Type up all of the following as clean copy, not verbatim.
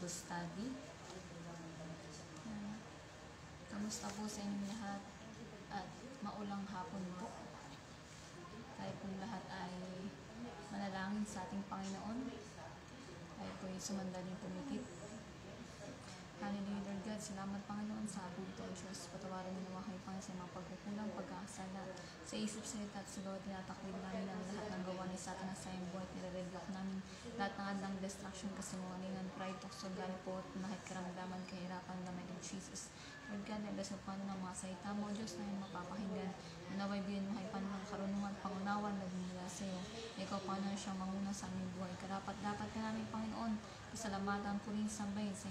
Bible Study. Kamusta po sa inyong lahat at maulang hapon po. Tayo pong lahat ay manalangin sa ating Panginoon. Tayo po ay sumandaling pumikit. Hallelujah, Lord God. Salamat, Panginoon, sa ating ito, Diyos. Patawarin mo naman kayo, Panginoon, sa mga pagkukulang, pagkakasala sa isip, salita at sa gawa. Tinatakwid namin ang lahat ng gawa ni Satanas sa iyong buhay. Nire-rebuke namin lahat ng adlang destruction, kasinungalingan, pride, tukso, galipot, nakikiramdaman, kahirapan, naman ng Jesus. Lord God, nagdas mo paano ng mga salita mo, Diyos, na yung mapapakinggan. Naway bigyan mo kayo paano ng karunungan, pangunawan, nagmula sa iyo. Ikaw paano siyang manguna sa aming buhay. Karapat-dapat ka namin, Panginoon, isalamatan po rin sambahin sa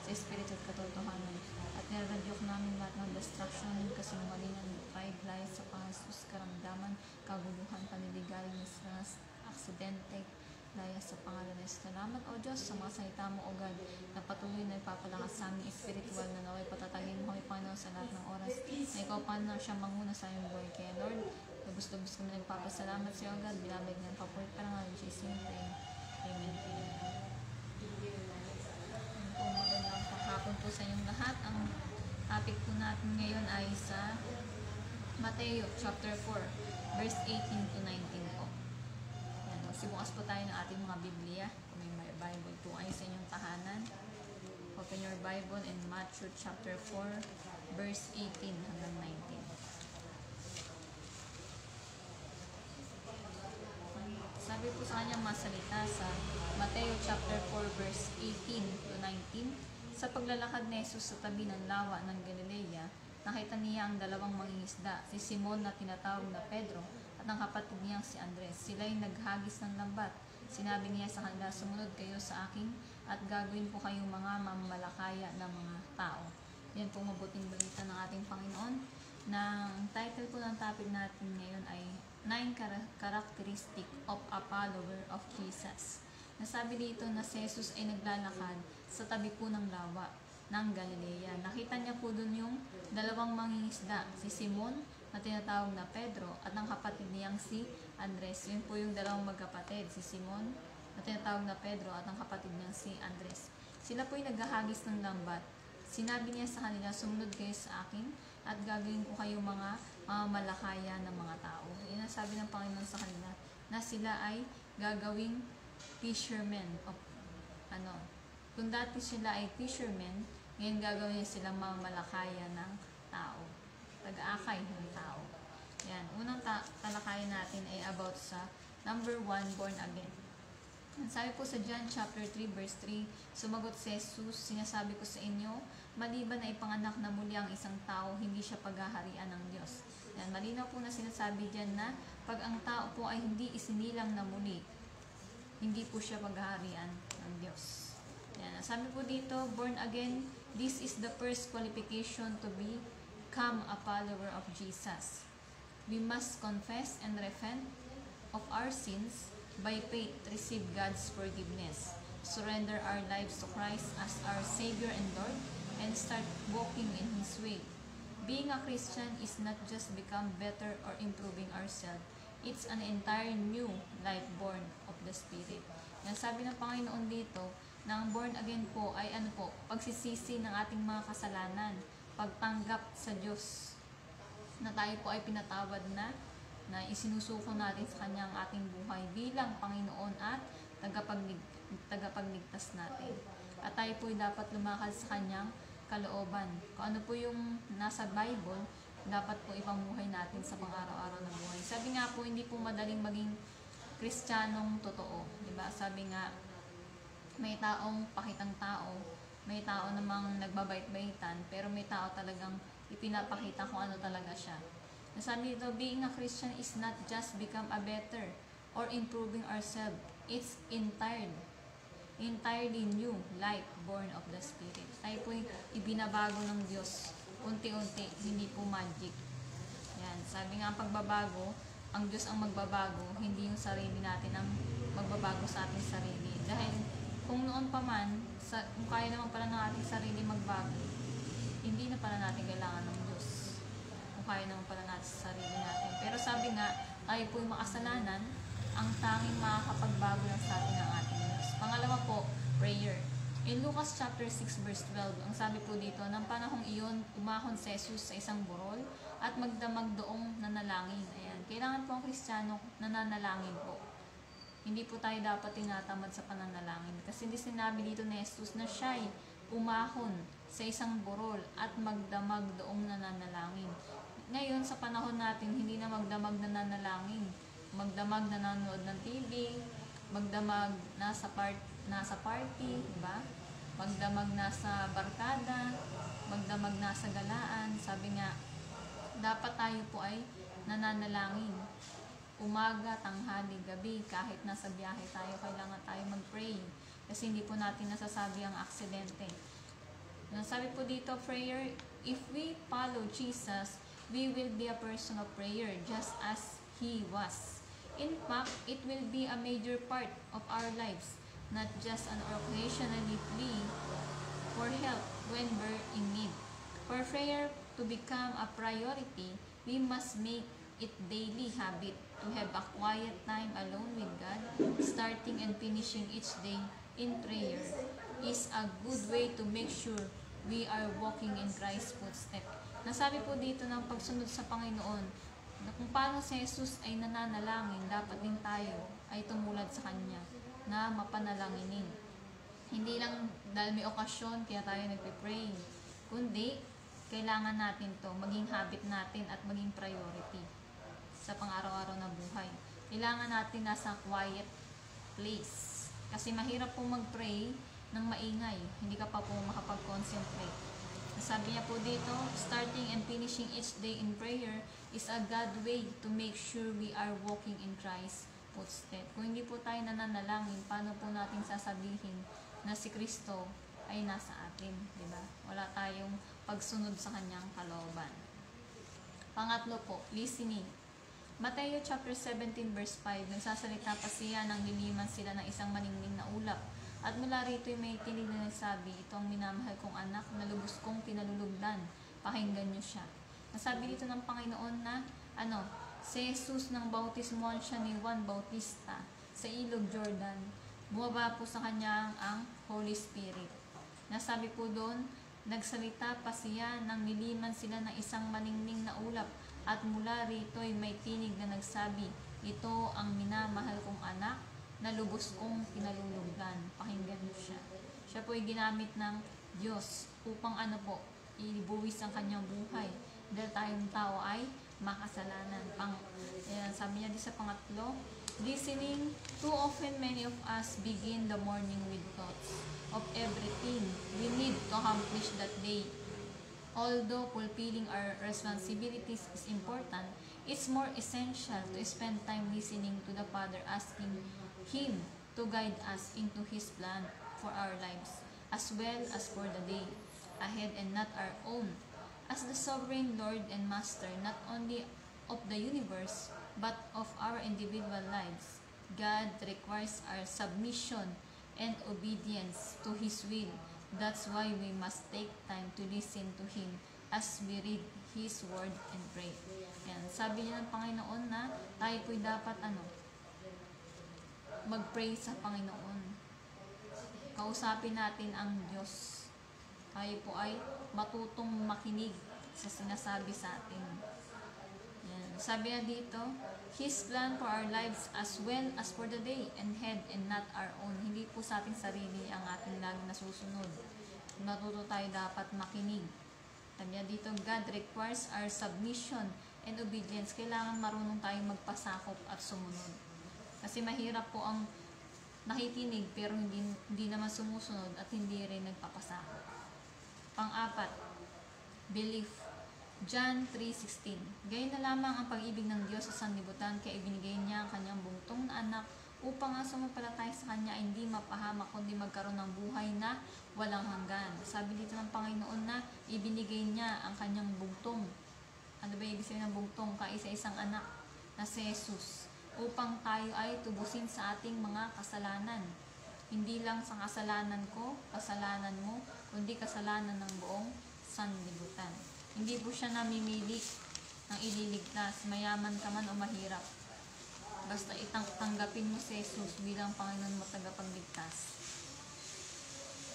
Espiritu at katotohanan. At nire-rebuke namin lahat ng destruction, kasinungalingan, pride, lies, sa pangasus, karamdaman, kaguluhan, paniligaling, stress, aksidente, daya sa pangalan ng salamat, O Diyos, sa mga salita mo, O God, na patuloy na ipapalakas sa aming espiritual na naway patatagin mo kami, Panginoon, sa lahat ng oras na ikaw paano siya manguna sa aming buhay. Kaya Lord, lubos-lubos kami nagpapasalamat sa iyo, O God, binabig ng papulit para nga ng Jesus name. Amen. Magandang paghapon po sa inyong lahat. Ang topic po natin ngayon ay sa Mateo chapter 4 verse 18 to 19 po. Yan, magsibukas po tayo ng ating mga Biblia. Kung may Bible po ay sa inyong tahanan, open your Bible in Matthew chapter 4 verse 18 hanggang 19. Sabi po sa kanyang masalita sa Mateo chapter 4 verse 18 to 19, sa paglalakad ni Jesus sa tabi ng lawa ng Galilea, nakita niya ang dalawang mangingisda, si Simon na tinatawag na Pedro at ang kapatid niyang si Andres. Sila'y naghagis ng lambat. Sinabi niya sa kanila, sumunod kayo sa akin at gagawin ko kayong mga mamamalakaya ng mga tao. Yan po mabuting balita ng ating Panginoon. Ang title po ng topic natin ngayon ay 9 Characteristic of a Follower of Jesus. Nasabi dito na si Jesus ay naglalakad sa tabi po ng lawa ng Galilea. Nakita niya po doon yung dalawang mangingisda, si Simon na tinatawag na Pedro at ang kapatid niyang si Andres. Yun po yung dalawang magkapatid, si Simon na tinatawag na Pedro at ang kapatid niyang si Andres. Sila po ay naghahagis ng lambat. Sinabi niya sa kanila, sumunod kayo sa akin at gagawin ko kayo mga malakaya ng mga tao. Yun ang sabi ng Panginoon sa kanila, na sila ay gagawing fishermen of kung dati sila ay fishermen, ngayon gagawin niya silang mga malakaya ng tao, pag-aakay ng tao. Yan, unang talakayan natin ay about sa number 1, born again. Sabi po sa John chapter 3 verse 3, sumagot si Jesus, sinasabi ko sa inyo, maliban na ipanganak na muli ang isang tao, hindi siya paghaharian ng Diyos. Yan, malinaw po na sinasabi dyan na pag ang tao po ay hindi isinilang na muli, hindi po siya paghaharian ng Diyos. Yan, sabi po dito, born again, this is the first qualification to become a follower of Jesus. We must confess and repent of our sins, by faith, receive God's forgiveness, surrender our lives to Christ as our Savior and Lord, and start walking in His way. Being a Christian is not just become better or improving ourselves. It's an entire new life born of the Spirit. Yan, sabi ng Panginoon dito, na ang born again po ay pagsisisi ng ating mga kasalanan, pagtanggap sa Diyos, na tayo po ay pinatawad na isinusuko natin sa Kanya ang ating buhay bilang Panginoon at tagapagligtas natin. At tayo po ay dapat lumakad sa Kanyang kalooban. Kung ano po yung nasa Bible, dapat po ipamuhay natin sa pang-araw-araw na buhay. Sabi nga po, hindi po madaling maging Kristiyanong totoo. Diba? Sabi nga, may taong pakitang tao, may tao namang nagbabait-baitan, pero may tao talagang ipinapakita kung ano talaga siya. Sabi dito, being a Christian is not just become a better or improving ourselves. It's entirely new life born of the Spirit. Tayo po ibinabago ng Diyos unti-unti, hindi po magic. Yan, sabi nga pagbabago, ang Diyos ang magbabago, hindi yung sarili natin ang magbabago sa ating sarili. Dahil kung noon pa man, kung kaya naman pala ng ating sarili magbago, hindi na pala natin kailangan ng Diyos. Kaya naman pala natin sa sarili natin. Pero sabi nga, tayo po'y makasalanan, ang tanging makakapagbago lang sa atin ng ating Diyos. Pangalawa po, prayer. In Lucas chapter 6 verse 12, ang sabi po dito, ng panahong iyon, umahon si Jesus sa isang burol at magdamag doong nanalangin. Ayan, kailangan po ang Kristiyano nananalangin po. Hindi po tayo dapat tinatamad sa pananalangin. Kasi hindi sinabi dito ni Jesus na siya'y umahon sa isang burol at magdamag doong nananalangin. Ngayon, sa panahon natin, hindi na magdamag nananalangin. Magdamag na nanonood ng TV, magdamag nasa party, diba? Magdamag nasa barkada, magdamag nasa galaan. Sabi nga, dapat tayo po ay nananalangin. Umaga, tanghali, gabi, kahit nasa biyahe tayo, kailangan tayo mag-pray. Kasi hindi po natin nasasabi ang aksidente. Sabi po dito, prayer, if we follow Jesus, we will be a person of prayer just as He was. In fact, it will be a major part of our lives, not just an occasionally plea for help when we're in need. For prayer to become a priority, we must make it daily habit to have a quiet time alone with God. Starting and finishing each day in prayer is a good way to make sure we are walking in Christ's footsteps. Nasabi po dito ng pagsunod sa Panginoon, na kung paano si Jesus ay nananalangin, dapat din tayo ay tumulad sa Kanya na mapanalanginin. Hindi lang dahil may okasyon kaya tayo nagpe-pray, kundi kailangan natin to maging habit natin at maging priority sa pang-araw-araw na buhay. Kailangan natin nasa quiet place. Kasi mahirap po mag-pray ng maingay. Hindi ka pa po makapag-concentrate. Sabi niya po dito, starting and finishing each day in prayer is a God way to make sure we are walking in Christ's footsteps. Kung hindi po tayo nananalangin, paano po natin sasabihin na si Kristo ay nasa atin, di ba? Wala tayong pagsunod sa kanyang kalooban. Pangatlo po, listening. Mateo chapter 17 verse 5, nagsasalita pa siya nang liliman sila ng isang maningning na ulap. At mula rito may tinig na nagsabi, ito ang minamahal kong anak na lubos kong pinalulugdan. Pakinggan niyo siya. Nasabi dito ng Panginoon na, si Jesus nang bautismohan siya ni Juan Bautista sa ilog Jordan. Bumaba po sa kanya ang Holy Spirit. Nasabi po doon, nagsalita pa siya nang niliman sila ng isang maningning na ulap. At mula rito ay may tinig na nagsabi, ito ang minamahal kong anak na lubos kong pinalulugdan. Pakinggan mo siya. Siya po ay ginamit ng Diyos upang ibuwis ang kanyang buhay. Dahil tayong tao ay makasalanan. Sabi niya di sa pangatlo, listening, too often many of us begin the morning with thoughts of everything we need to accomplish that day. Although fulfilling our responsibilities is important, it's more essential to spend time listening to the Father, asking Him to guide us into His plan for our lives, as well as for the day ahead and not our own. As the sovereign Lord and Master, not only of the universe, but of our individual lives, God requires our submission and obedience to His will. That's why we must take time to listen to Him as we read His Word and pray. Yan. Sabi niya ng Panginoon na tayo po'y dapat mag-pray sa Panginoon. Kausapin natin ang Diyos. Tayo po ay matutong makinig sa sinasabi sa atin. Yan. Sabi niya dito, His plan for our lives as well as for the day and head and not our own. Hindi po sa ating sarili ang ating laging nasusunod. Matuto tayo dapat makinig. Sabi niya dito, God requires our submission and obedience. Kailangan marunong tayong magpasakop at sumunod. Kasi mahirap po ang nakikinig pero hindi naman sumusunod at hindi rin nagpapasakop. Pang-apat, belief. John 3:16. Gayon na lamang ang pag-ibig ng Diyos sa sanlibutan kaya ibinigay niya ang kanyang bugtong na anak upang ang sumampalataya sa kanya ay hindi mapahamak kundi magkaroon ng buhay na walang hanggan. Sabi dito ng Panginoon na ibinigay niya ang kanyang bugtong. Ano ba ibig sabihin ng bugtong? Kaisa-isang anak na si Jesus upang tayo ay tubusin sa ating mga kasalanan. Hindi lang sa kasalanan ko, kasalanan mo, kundi kasalanan ng buong sanlibutan. Hindi po siya namimili ng ililigtas, mayaman ka man o mahirap. Basta tanggapin mo si Jesus bilang Panginoon mo tagapagligtas.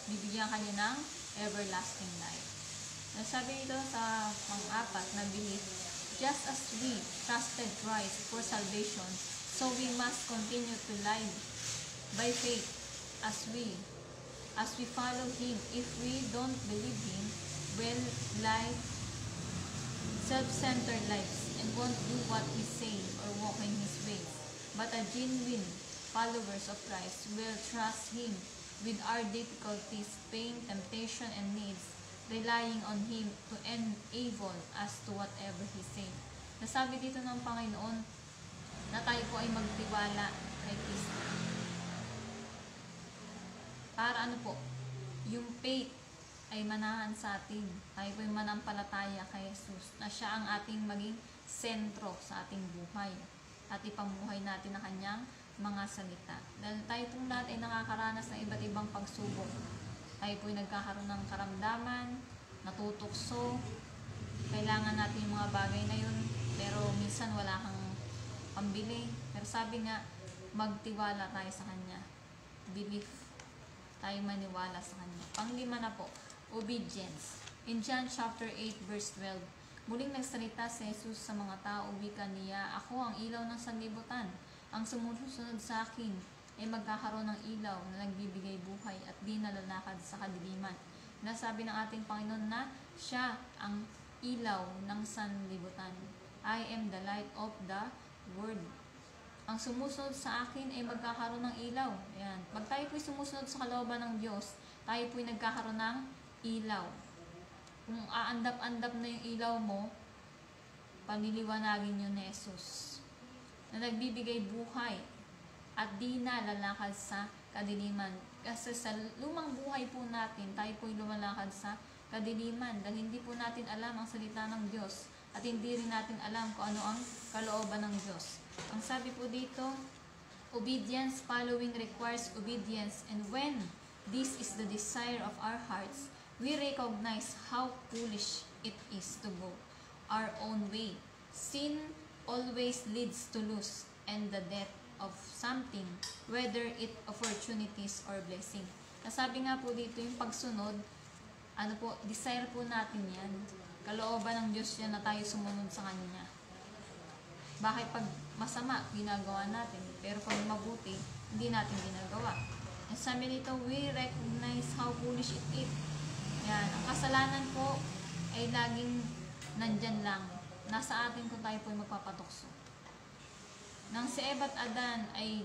bibigyan ka niya ng everlasting life. Sabi ito sa pang-apat na belief, just as we trusted Christ for salvation, so we must continue to live by faith as we follow Him. If we don't believe Him, we'll live self-centered lives and won't do what He says or walk in His ways. But a genuine followers of Christ will trust Him with our difficulties, pain, temptation, and needs, relying on Him to enable us to whatever He says. Nasabi dito ng Panginoon na tayo po ay magtiwala kay Kristo. Para ano po, yung faith ay manahan sa atin. Tayo po ay manampalataya kay Jesus na siya ang ating maging sentro sa ating buhay at ipamuhay natin ang kanyang mga salita. Dahil tayo pong lahat ay nakakaranas ng iba't ibang pagsubok. Tayo po ay nagkakaroon ng karamdaman, natutukso, kailangan natin yung mga bagay na yun, pero minsan wala kang pambili. Pero sabi nga, magtiwala tayo sa Kanya. Belief. Tayo maniwala sa Kanya. Panglima na po, obedience. In John chapter 8 verse 12, muling nagsalita si Jesus sa mga tao, wika niya, ako ang ilaw ng sanlibutan. Ang sumusunod sa akin ay magkakaroon ng ilaw na nagbibigay buhay at di nalalakad sa kadiliman. Nasabi ng ating Panginoon na siya ang ilaw ng sanlibutan. I am the light of the world. Ang sumusunod sa akin ay magkakaroon ng ilaw. Ayan. Pag tayo po'y sumusunod sa kalooban ng Diyos, tayo po'y nagkakaroon ng ilaw. Kung aandap-andap na yung ilaw mo, panliliwanagin yun ni Jesus, na nagbibigay buhay at di na lalakad sa kadiliman. Kasi sa lumang buhay po natin, tayo po'y lumalakad sa kadiliman dahil hindi po natin alam ang salita ng Diyos at hindi rin natin alam kung ano ang kalooban ng Diyos. Ang sabi po dito, obedience following requires obedience, and when this is the desire of our hearts, we recognize how foolish it is to go our own way. Sin always leads to lose and the death of something, whether it opportunities or blessing. Nasabi nga po dito yung pagsunod, ano po, desire po natin yan. Kalooban ng Diyos yan na tayo sumunod sa Kanya. Bakit pag masama, ginagawa natin, pero pag mabuti, hindi natin ginagawa. And sabi nito, we recognize how foolish it is. Yan, ang kasalanan po ay laging nandyan lang. Nasa atin kung tayo po ay magpapatukso. Nang si Eva at Adan ay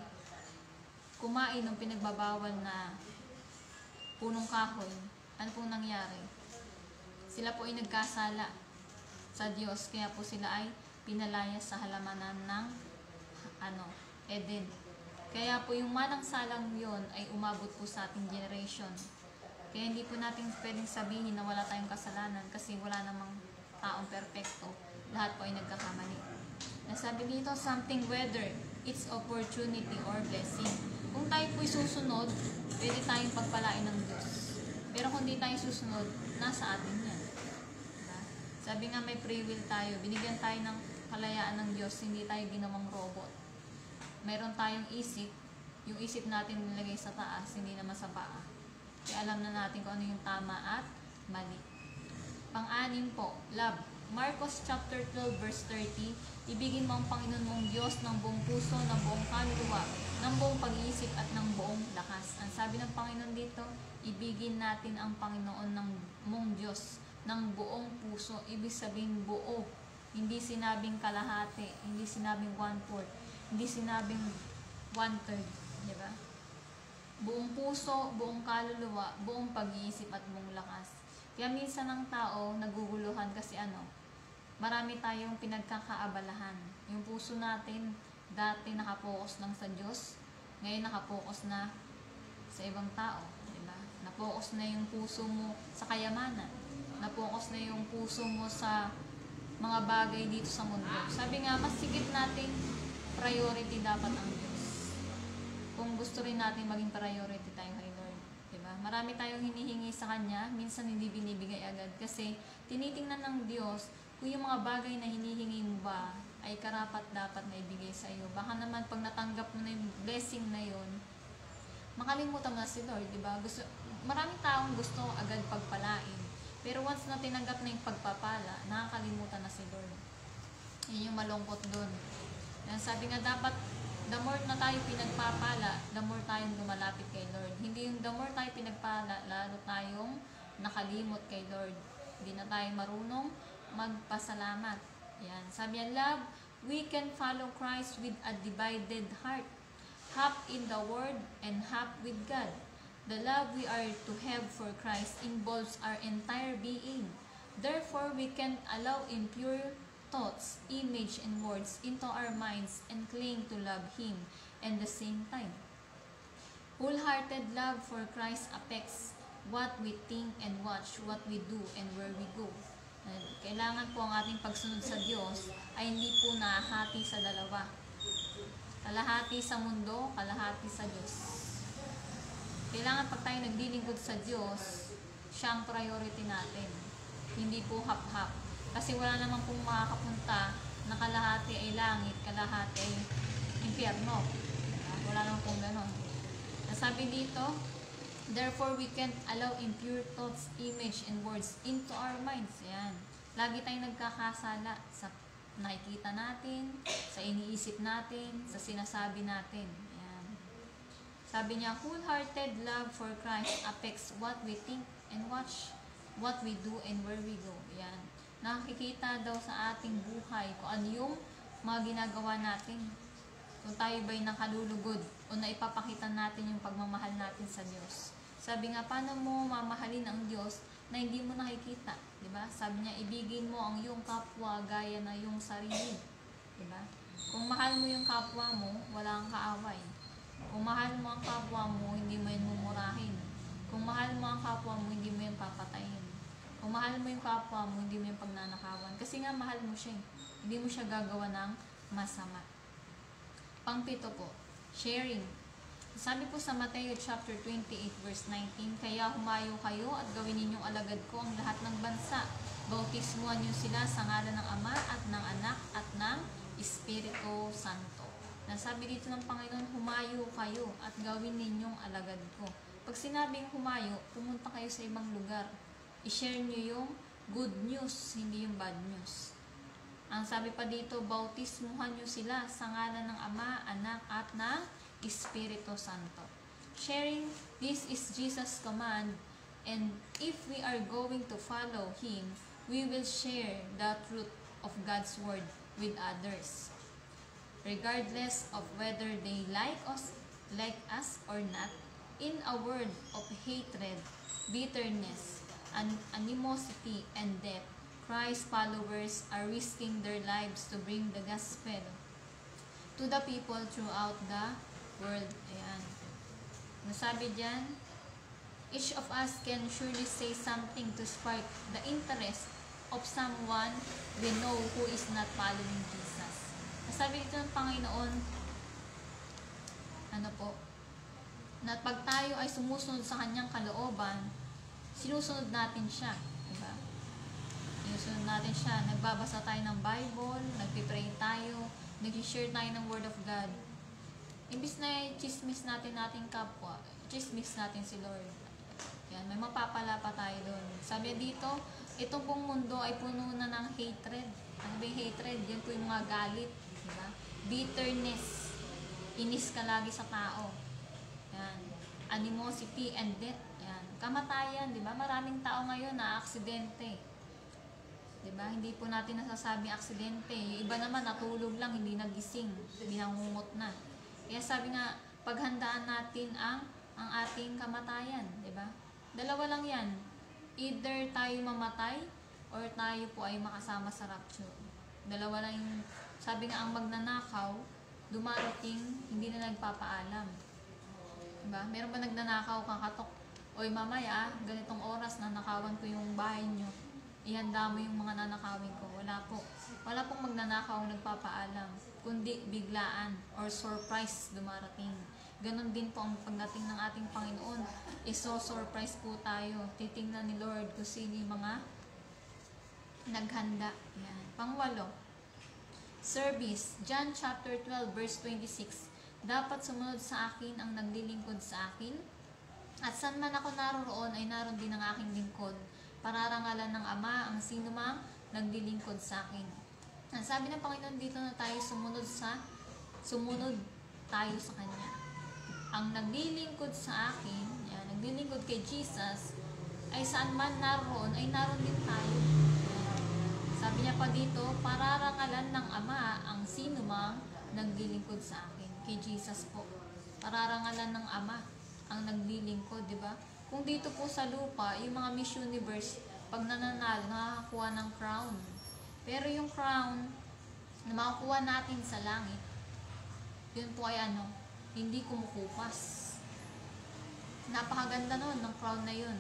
kumain ng pinagbabawal na punong kahoy, ano pong nangyari? Sila po ay nagkasala sa Diyos, kaya po sila ay pinalaya sa halamanan ng Eden. Kaya po yung manang salang yon ay umabot po sa ating generation. Kaya hindi po natin pwedeng sabihin na wala tayong kasalanan kasi wala namang taong perfecto. Lahat po ay nagkakamali. Nasabi dito, something whether it's opportunity or blessing. Kung tayo po'y susunod, pwede tayong pagpalain ng Diyos. Pero kung di tayo susunod, nasa atin yan. Diba? Sabi nga may free will tayo. Binigyan tayo ng kalayaan ng Diyos, hindi tayo ginawang robot. Meron tayong isip, yung isip natin nilagay sa taas, hindi naman sa paa. Kaya alam na natin kung ano yung tama at mali. Pang-anim po, love. Marcos chapter 12 verse 30, ibigin mo ang Panginoon mong Diyos ng buong puso, ng buong kaluluwa, ng buong pag-iisip at ng buong lakas. Ang sabi ng Panginoon dito, ibigin natin ang Panginoon ng mong Diyos ng buong puso. Ibig sabihin buo. Hindi sinabing kalahati, hindi sinabing 1/4, hindi sinabing 1/3, di ba? Buong puso, buong kaluluwa, buong pag-iisip at buong lakas. Kaya minsan ang tao naguguluhan kasi marami tayong pinagkakaabalahan. Yung puso natin dati nakapokus lang sa Diyos, ngayon nakapokus na sa ibang tao, di ba? Napokus na yung puso mo sa kayamanan, napokus na yung puso mo sa mga bagay dito sa mundo. Sabi nga, mas sigit natin priority dapat ang Diyos. Kung gusto rin natin maging priority tayo kay Lord, diba? Marami tayong hinihingi sa Kanya, minsan hindi binibigay agad kasi tinitingnan ng Diyos kung yung mga bagay na hinihingi mo ba ay karapat dapat na ibigay sa iyo. Baka naman pag natanggap mo na yung blessing na yon, makalimutan mo na si Lord, diba? maraming taong gusto agad pagpalain. Pero once na tinanggap na yung pagpapala, nakakalimutan na si Lord. Yun yung malungkot dun. Yan, sabi nga dapat, the more na tayo pinagpapala, the more tayong lumalapit kay Lord. Hindi yung the more tayo pinagpala, lalo tayong nakalimot kay Lord. Hindi na tayo marunong magpasalamat. Yan, sabi niya, love, we can follow Christ with a divided heart. Half in the Word and half with God. The love we are to have for Christ involves our entire being. Therefore, we can't allow impure thoughts, image, and words into our minds and cling to love Him at the same time. Wholehearted love for Christ affects what we think and watch, what we do, and where we go. Kailangan po ang ating pagsunod sa Diyos ay hindi po nahati sa dalawa. Kalahati sa mundo, kalahati sa Diyos. Kailangan pag tayo naglilingkod sa Diyos, siya ang priority natin. Hindi po hap-hap. Kasi wala naman pong makakapunta na kalahati ay langit, kalahati ay impyerno. Wala naman pong gano'n. Nasabi dito, therefore we can't allow impure thoughts, image, and words into our minds. Yan. Lagi tayong nagkakasala sa nakikita natin, sa iniisip natin, sa sinasabi natin. Yan. Sabi niya, wholehearted love for Christ affects what we think and watch, what we do, and where we go. Yan. Nakikita daw sa ating buhay kung ano yung mga ginagawa natin. Kung tayo ba'y nakalulugod o naipapakita natin yung pagmamahal natin sa Diyos. Sabi nga, paano mo mamahalin ang Diyos na hindi mo nakikita? Diba? Sabi niya, ibigin mo ang iyong kapwa gaya na yung sarili. Diba? Kung mahal mo yung kapwa mo, wala kang kaaway. Kung mahal mo ang kapwa mo, hindi mo yan mumurahin. Kung mahal mo ang kapwa mo, hindi mo yan papatayin. Kung mahal mo yung kapwa mo, hindi mo yung pagnanakawan. Kasi nga, mahal mo siya. Hindi mo siya gagawa ng masama. Pangpito po, sharing. Sabi po sa Mateo chapter 28 verse 19, kaya humayo kayo at gawin ninyong alagad ko ang lahat ng bansa. Bautismuhan niyo sila sa ngalan ng Ama at ng Anak at ng Espiritu Santo. Nasabi dito ng Panginoon, humayo kayo at gawin ninyong alagad ko. Pag sinabing humayo, pumunta kayo sa ibang lugar. I-share niyo yung good news, hindi yung bad news. Ang sabi pa dito, bautismuhan niyo sila sa ngalan ng Ama, Anak at ng Espiritu Santo. Sharing, this is Jesus' command, and if we are going to follow Him, we will share the truth of God's Word with others, regardless of whether they like us or not. In a world of hatred, bitterness, animosity, and death, Christ's followers are risking their lives to bring the gospel to the people throughout the world. Ayan. Nasabi dyan, each of us can surely say something to spark the interest of someone we know who is not following Jesus. Nasabi dito ng Panginoon, na pag tayo ay sumusunod sa kanyang kalooban, sinusunod natin siya. Diba? Sinusunod natin siya. Nagbabasa tayo ng Bible, nagpipray tayo, nag-share tayo ng Word of God. Imbis na chismis natin nating kapwa, chismis natin si Lord. Yan, may mapapala pa tayo doon. Sabi dito, itong pong mundo ay puno na ng hatred. Ano ba yung hatred? Yan po yung mga galit. Diba? Bitterness. Inis ka lagi sa tao. Yan. Animosity and death. Yan. Kamatayan, di ba? Maraming tao ngayon na aksidente. Di ba? Hindi po natin nasasabi aksidente. Yung iba naman natulog lang, hindi nagising, binangungot na. Kaya sabi nga, paghandaan natin ang ating kamatayan, di ba? Dalawa lang 'yan. Either tayo mamatay or tayo po ay makasama sa rapture. Dalawa lang yung, sabi nga, ang magnanakaw, dumarating, hindi na nagpapaalam. Diba? Meron ba nagnanakaw, kakatok, oy mamaya, ganitong oras na nakawan ko yung bahay nyo, ihanda mo yung mga nanakawin ko. Wala po. Wala pong magnanakaw nagpapaalam, kundi biglaan or surprise dumarating. Ganon din po ang pagdating ng ating Panginoon. Iso-surprise po tayo. Titingnan ni Lord kung sino yung mga naghanda. Yan. Pangwalo, service. John chapter 12 verse 26. Dapat sumunod sa akin ang naglilingkod sa akin. At saan man ako naroroon ay naroon din ang aking lingkod. Pararangalan ng Ama ang sinumang naglilingkod sa akin. Ang sabi ng Panginoon dito na tayo sumunod tayo sa Kanya. Ang naglilingkod sa akin, yan, naglilingkod kay Jesus, ay saan man naroon, ay naroon din tayo. Sabi niya pa dito, pararangalan ng Ama ang sinumang naglilingkod sa akin. Kay Jesus po. Pararangalan ng Ama ang naglilingkod, di ba? Kung dito po sa lupa, yung mga Miss Universe, pag nananalo, nakakakuha ng crown. Pero yung crown na makukuha natin sa langit, yun po ay hindi kumukupas. Napakaganda nun ng crown na yun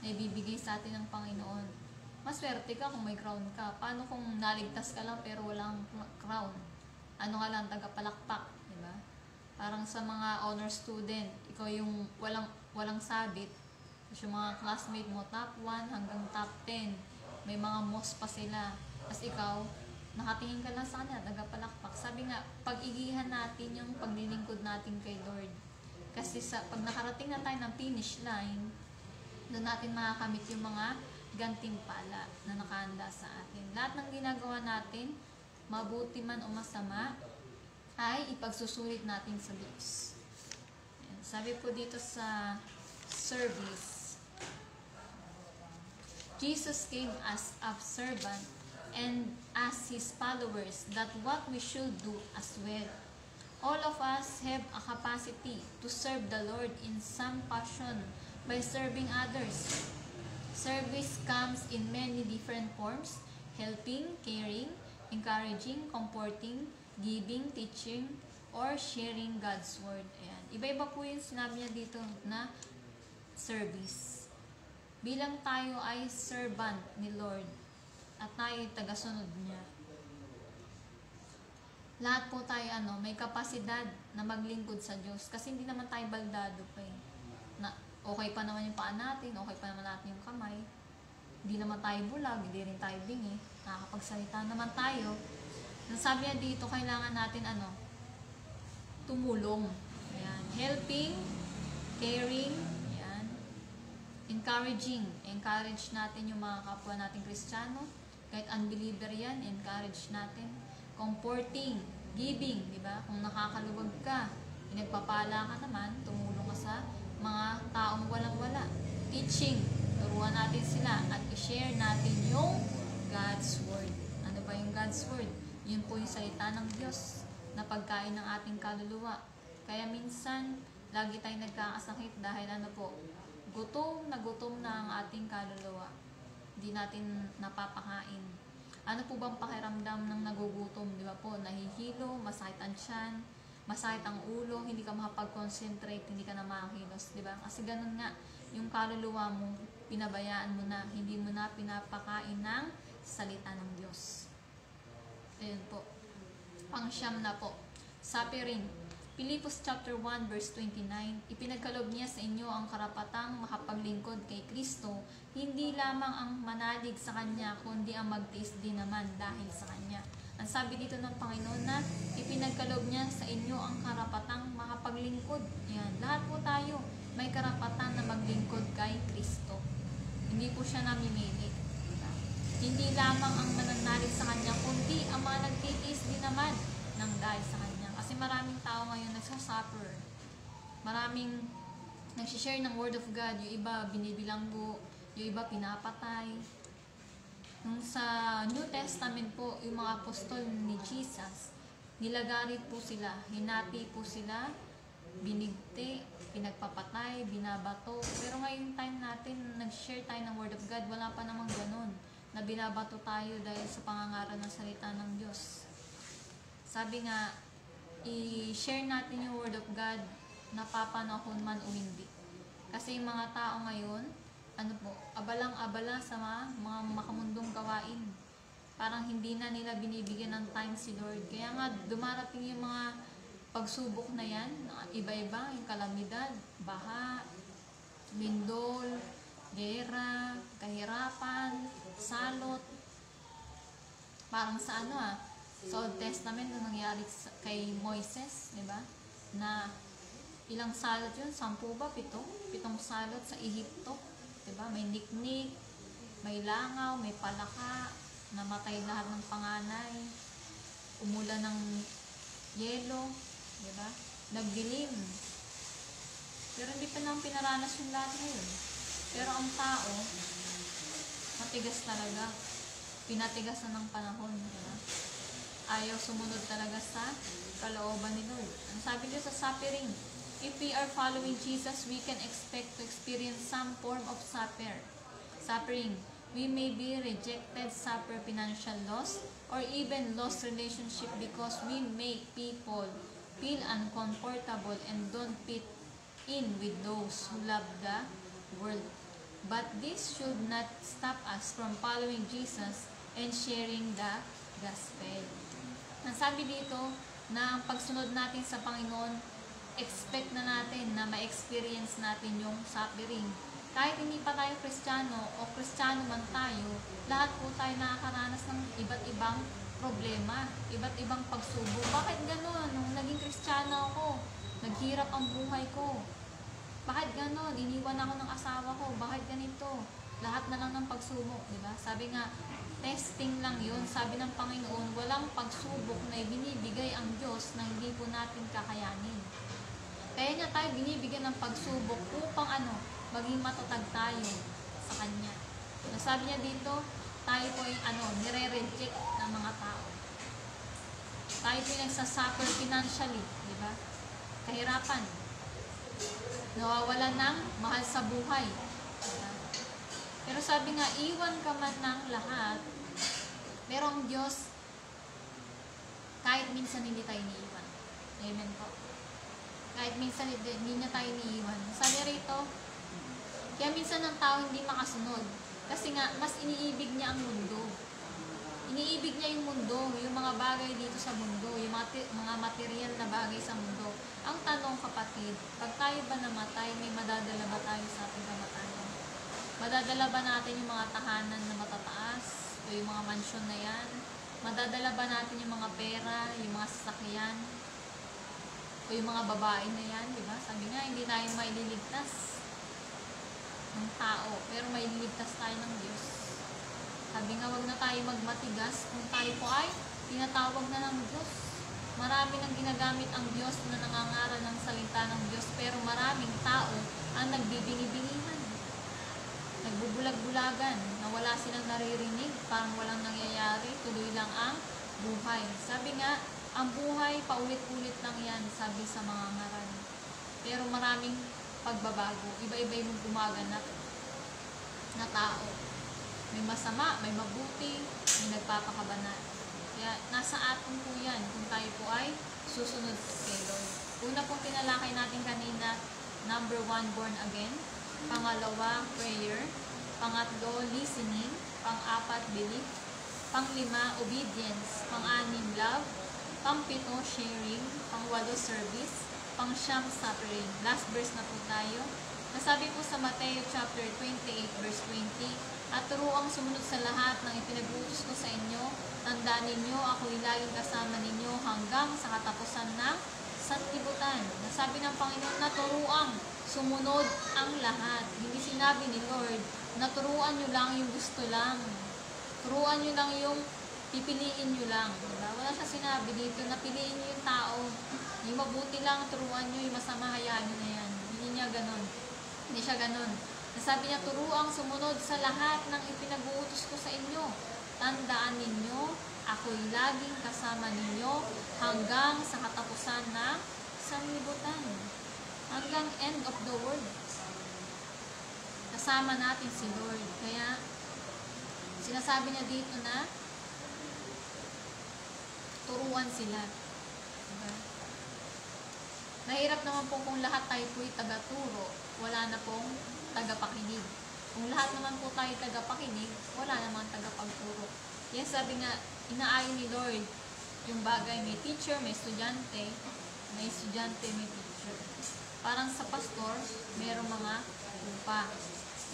na ibibigay sa atin ng Panginoon. Maswerte ka kung may crown ka. Paano kung naligtas ka lang pero walang crown? Ano ka lang, tagapalakpak, di ba? Parang sa mga honor student, ikaw yung walang sabit. Yung mga classmate mo, top 1 hanggang top 10. May mga mos pa sila. Tapos ikaw, nakatingin ka lang sa kanya, tagapalakpak. Sabi nga, pag-igihan natin yung paglilingkod natin kay Lord. Kasi pag nakarating na tayo ng finish line, doon natin makakamit yung mga gantimpala na nakahanda sa atin. Lahat ng ginagawa natin, mabuti man o masama, ay ipagsusulit natin sa Diyos. Ayan. Sabi po dito sa service, Jesus came as a servant and as His followers, that what we should do as well. All of us have a capacity to serve the Lord in some fashion by serving others. Service comes in many different forms: helping, caring, encouraging, comforting, giving, teaching, or sharing God's Word. Ayan. Iba-iba po yung sinabi niya dito na service. Bilang tayo ay servant ni Lord at tayo tagasunod niya. Lahat po tayo may kapasidad na maglingkod sa Diyos kasi hindi naman tayo baldado pa eh. Na okay pa naman yung paa natin, okay pa naman natin yung kamay. Hindi naman tayo bulag, hindi rin tayo bingi. Nakakapagsalita naman tayo. Sabi niya dito, kailangan natin tumulong. Ayan. Helping, caring, ayan. Encouraging. Encourage natin yung mga kapwa nating Kristiyano. Kahit unbeliever yan, encourage natin. Comforting, giving, di ba? Kung nakakaluwag ka, pinagpapala ka naman, tumulong ka sa mga taong walang-wala. Teaching, turuan natin sila at i-share natin yung God's Word. Ano ba yung God's Word? Yun po yung salita ng Diyos na pagkain ng ating kaluluwa. Kaya minsan, lagi tayong nagkakasakit dahil gutom na ang ating kaluluwa. Hindi natin napapakain. Ano po bang pakiramdam ng nagugutom? Di ba po? Nahihilo, masakit ang tiyan, masakit ang ulo, hindi ka makapag-concentrate, hindi ka na makakilos. Di ba? Kasi ganun nga, yung kaluluwa mo, pinabayaan mo na, hindi mo na pinapakain ng salita ng Diyos. Ayun po. Pang-siyam na po. Suffering. Philippians chapter 1 verse 29, ipinagkaloob niya sa inyo ang karapatang makapaglingkod kay Kristo, hindi lamang ang manalig sa Kanya, kundi ang magtiis din naman dahil sa Kanya. Ang sabi dito ng Panginoon na ipinagkaloob niya sa inyo ang karapatang makapaglingkod. Yan. Lahat po tayo may karapatan na maglingkod kay Kristo. Hindi po siya namimili. Hindi lamang ang mananalig sa Kanya, kundi ang mga nagtitiis din naman ng dahil sa Kanya. Kasi maraming tao ngayon nagsasuffer. Maraming nagsishare ng Word of God. Yung iba binibilanggo, yung iba pinapatay. Nung sa New Testament po, yung mga apostol ni Jesus, nilagarit po sila, hinapi po sila, binigti, pinagpapatay, binabato. Pero ngayong time natin, nag-share tayo ng Word of God, wala pa namang ganun, na binabato tayo dahil sa pangangaral ng salita ng Diyos. Sabi nga, i-share natin yung Word of God, napapanahon man o hindi. Kasi yung mga tao ngayon, abalang-abala sa mga makamundong gawain. Parang hindi na nila binibigyan ng time si Lord. Kaya nga, dumarating yung mga pagsubok na yan, iba-iba, yung kalamidad, baha, lindol, gera, kahirapan, salot. Parang sa sa Old Testament na nangyari kay Moises, di ba? Na Ilang salot yun? 10 ba? 7? 7 salot sa Ehipto. Diba? May niknik, may langaw, may palaka, namatay lahat ng panganay, umulan ng yelo, diba? Nagdilim. Pero hindi pa naman pinaranas yung lahat ngayon. Pero ang tao, matigas talaga. Pinatigas na ng panahon. Diba? Ayaw sumunod talaga sa kalooban ni Lord. Ang sabi niyo sa suffering, if we are following Jesus, we can expect to experience some form of suffering. We may be rejected, suffer financial loss, or even lost relationship because we make people feel uncomfortable and don't fit in with those who love the world. But this should not stop us from following Jesus and sharing the gospel. Ang sabi dito na ang pagsunod natin sa Panginoon, expect na natin na ma-experience natin yung suffering. Kahit hindi pa tayo Kristiyano o Kristiyano man tayo, lahat po tayo nakakaranas ng iba't ibang problema, iba't ibang pagsubok. Bakit gano'n? Nung naging Kristiyano ako, naghirap ang buhay ko. Bakit gano'n? Iniwan ako ng asawa ko. Bakit ganito? Lahat na lang ng pagsubok, di ba? Sabi nga, testing lang yun. Sabi ng Panginoon, walang pagsubok na ibinibigay ang Diyos na hindi po natin kakayanin. Kaya niya tayo binibigyan ng pagsubok upang maging matatag tayo sa Kanya. Sabi niya dito, tayo po ay nire-reject ng mga tao. Tayo po ay nagsasuffer financially, di ba? Kahirapan. Nawawalan ng mahal sa buhay. Diba? Pero sabi nga, iwan ka man ng lahat, pero ang Diyos, kahit minsan hindi tayo iniiwan. Amen po. Kahit minsan hindi niya tayo iniiwan. Sabi rito, kaya minsan ang tao hindi makasunod. Kasi nga, mas iniibig niya ang mundo. Iniibig niya yung mundo, yung mga bagay dito sa mundo, yung mga material na bagay sa mundo. Ang tanong, kapatid, pag tayo ba namatay, may madadala ba tayo sa ating kamatayan? Madadala ba natin yung mga tahanan na matataas? O yung mga mansyon na yan? Madadala ba natin yung mga pera, yung mga sasakyan? O yung mga babae na yan, di ba? Sabi nga, hindi tayo maililigtas ng tao, pero maililigtas tayo ng Diyos. Sabi nga, wag na tayo magmatigas kung tayo po ay tinatawag na ng Diyos. Marami nang ginagamit ang Diyos na nangangaral ng salita ng Diyos, pero maraming tao ang nagbibingi-bingihan. Nagbubulag-bulagan, na wala silang naririnig, parang walang nangyayari, tuloy lang ang buhay. Sabi nga, ang buhay paulit-ulit lang yan, sabi sa mga ngaral. Pero maraming pagbabago, iba-iba yung gumaganap na tao. May masama, may mabuti, may nagpapakabanal. Kaya nasa atin po yan kung tayo po ay susunod kay Lord. Una pong tinalakay natin kanina, number 1, born again. Pangalawa, prayer. Pangatlo, listening. Pang-4, belief. Pang-5, obedience. Pang-6, love. Pang-7, sharing. Pang-8, service. Pang-9, suffering. Last verse na po tayo. Nasabi po sa Mateo chapter 28 verse 20, at turuang sumunod sa lahat ng ipinag-utos ko sa inyo, tandaan ninyo, ako'y laging kasama ninyo hanggang sa katapusan ng sanlibutan. Nasabi ng Panginoon na turuang sumunod ang lahat. Hindi sinabi ni Lord na turuan nyo lang yung gusto lang. Turuan nyo lang yung pipiliin nyo lang. Diba? Wala siya sinabi dito na piliin nyo yung tao. Yung mabuti lang, turuan nyo, yung masama, hayaan nyo na yan. Hindi niya ganon. Hindi siya ganon. Nasabi niya, turuang sumunod sa lahat ng ipinag-uutos ko sa inyo. Tandaan ninyo, ako'y laging kasama ninyo hanggang sa katapusan ng sanlibutan. Hanggang end of the world. Kasama natin si Lord. Kaya, sinasabi niya dito na turuan sila. Diba? Mahirap naman po kung lahat tayo po'y taga-turo, wala na pong tagapakinig. Kung lahat naman po tayo tagapakinig, wala naman tagapagturo. Yan sabi nga, inaayon ni Lord yung bagay, may teacher, may estudyante, may teacher. Parang sa pastor, mayroong mga tupa.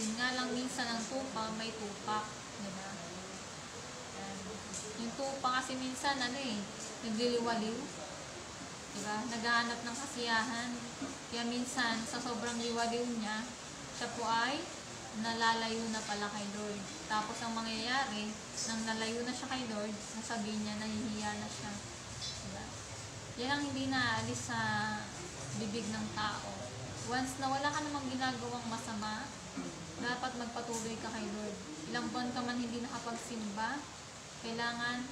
Yun nga lang minsan ang tupa, may tupak. Diba? Yung tupa kasi minsan, nagliliwaliw. Diba? Naghahanap ng kasiyahan. Kaya minsan, sa sobrang liwaliw niya, siya po ay nalalayo na pala kay Lord. Tapos ang mangyayari, nang nalayo na siya kay Lord, nasabihin niya, nahihiya na siya. Diba? Yan ang hindi naalis sa bibig ng tao. Once na wala ka namang ginagawang masama, dapat magpatuloy ka kay Lord. Ilang buwan ka man hindi nakapagsimba, kailangan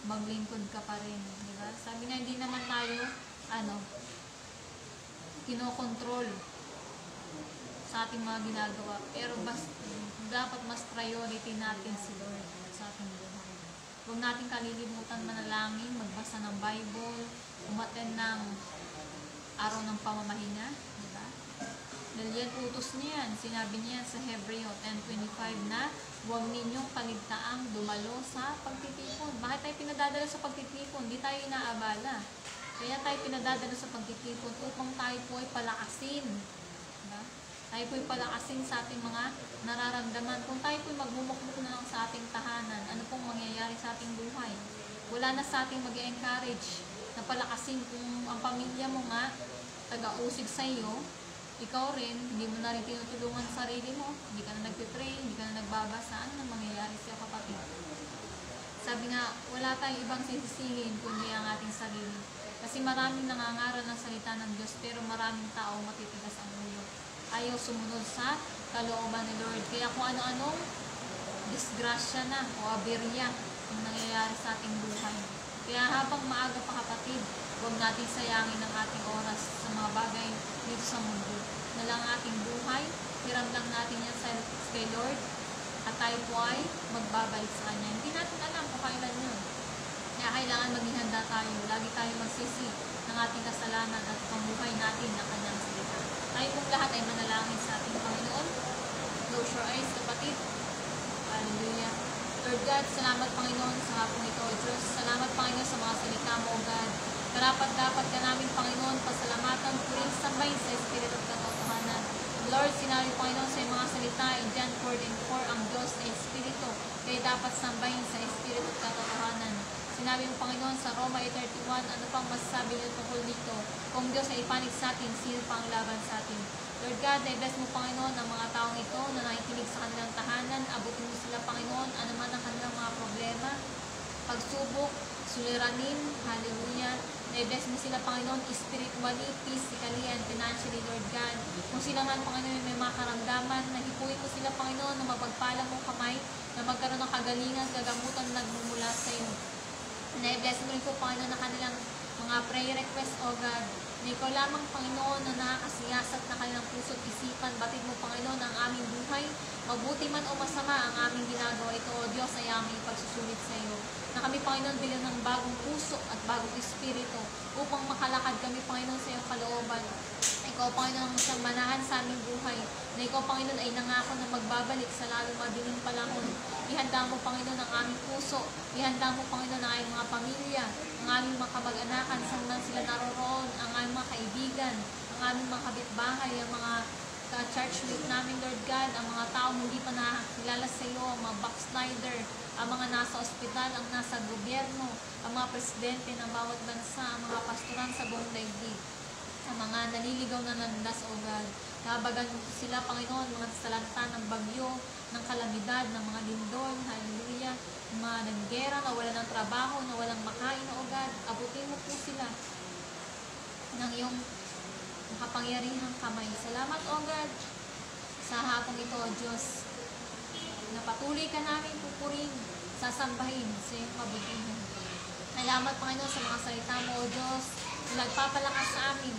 maglingkod ka pa rin. Diba? Sabi nga, hindi naman tayo, kinokontrol sa ating mga ginagawa. Pero dapat mas priority natin si Lord sa ating buhay. Huwag natin kalilimutan manalangin, magbasa ng Bible, umattend ng araw ng pamamahinga. Diba? Dahil yan, utos niya yan. Sinabi niya sa Hebreo 10:25 na huwag ninyong kaligtaang dumalo sa pagtitipon. Bakit tayo pinadadala sa pagtitipon? Hindi tayo inaabala. Kaya tayo pinadadala sa pagtitipon upang tayo po ay palakasin. Diba? Tayo po ay palakasin sa ating mga nararamdaman. Kung tayo po ay magmumukmuk na lang sa ating tahanan, ano pong mangyayari sa ating buhay? Wala na sa ating mag-encourage na palakasin. Kung ang pamilya mo nga taga-usig sa iyo, ikaw rin, hindi mo na rin tinutulungan sa sarili mo, hindi ka na nagpipray, hindi ka na nagbabasa, ano na mangyayari sa kapatid? Sabi nga, wala tayong ibang sisisihin kundi ang ating sarili. Kasi maraming nangangaral ng salita ng Diyos, pero maraming tao matitigas ang ulo. Ayaw sumunod sa kalooban ni Lord. Kaya kung ano-anong disgrasya na o aberya ang nangyayari sa ating buhay. Kaya habang maaga pa kapatid, huwag natin sayangin ang ating oras sa mga bagay dito sa mundo. Na lang ating buhay, hiram lang natin yan kay Lord, at tayo po ay magbabalik sa Kanya. Hindi natin alam kung kailan yun. Kaya kailangan maging handa tayo. Lagi tayo magsisi ng ating kasalanan at pambuhay natin ng Kanyang salita. Tayo pong lahat ay manalangin sa ating Panginoon. Close your eyes, kapatid. Hallelujah. Lord God, salamat Panginoon sa hapong ito, Diyos. Salamat Panginoon sa mga salita mo, O God. Karapat-dapat ka namin, Panginoon, pasalamatan, puring sambahin sa Espiritu at katotohanan. Lord, sinabi Panginoon sa mga salita, in John 4:4, ang Diyos ay Espiritu, kaya dapat sambahin sa Espiritu at katotohanan. Sinabi mo, Panginoon, sa Roma 8:31, ano pang masasabi niyo tungkol dito? Kung Diyos ay ipanig sa atin, sino pa ang laban sa atin? Lord God, na-bless mo, Panginoon, ang mga taong ito na nakikinig sa kanilang tahanan. Abutin mo sila, Panginoon, ano man ang kanilang mga problema, pagsubok, suliranin, hallelujah. Na-bless mo sila, Panginoon, spiritually, physically, and financially, Lord God. Kung sila man, Panginoon, may mga karamdaman, nahipuin mo sila, Panginoon, na mapagpala mong kamay, na magkaroon ng kagalingan, kagamutan na nagmumula sa iyo. Na-bless mo rin po, Panginoon, na kanilang mga prayer request, O God. Na ikaw lamang, Panginoon, na nakakasiyasat na kanilang puso't isipan. Batid mo, Panginoon, ang aming buhay. Mabuti man o masama ang aming ginagawa ito, O Diyos, ay aming pagsusulit sa iyo. Na kami, Panginoon, bilang ng bagong puso at bagong espiritu upang makalakad kami, Panginoon, sa iyong kalooban. Ikaw, Panginoon, ang siyang manahan sa aming buhay. Na ikaw, Panginoon, ay nangako na magbabalik sa lalong madilim panahon. Ihanda mo, Panginoon, ang aming puso. Ihanda mo, Panginoon, ang aming mga pamilya, ang aming mga kamag-anakan, saan man sila naroroon, ang aming mga kaibigan, ang aming mga kapitbahay, ang mga ka-churchmate namin, Lord God, ang mga taong hindi pa nakakilala sa iyo, ang mga backslider, ang mga nasa ospital, ang nasa gobyerno, ang mga presidente ng bawat bansa, ang mga pastoran sa buong daigdig, ang mga naliligaw na landas, O God. Kabagan sila, Panginoon, mga salanta ng bagyo, ng kalamidad, ng mga lindol, hallelujah, mga naggera, na wala ng trabaho, na walang makain, O God. Abutin mo po sila ng iyong makapangyarihang kamay. Salamat, O God, sa hapong ito, O Diyos, na patuloy ka namin pupurin, sasambahin sa iyong kabutihan. Salamat, Panginoon, sa mga salita mo, O Diyos, na nagpapalakas sa amin.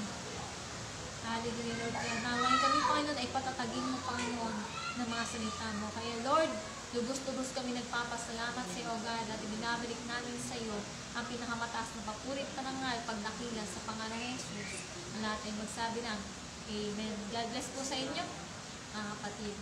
Hallelujah, Lord. Kaya naway kami, Panginoon, ay patatagin mo, Panginoon, ng mga salita mo. Kaya, Lord, lubos-lubos kami nagpapasalamat sa iyo, O God, at ibinabalik namin sa iyo ang pinakamataas na papurit panangal, pagdakila sa pangalan ng Jesus. Ang lahat ay magsabi ng Amen. God bless po sa inyo, mga kapatid.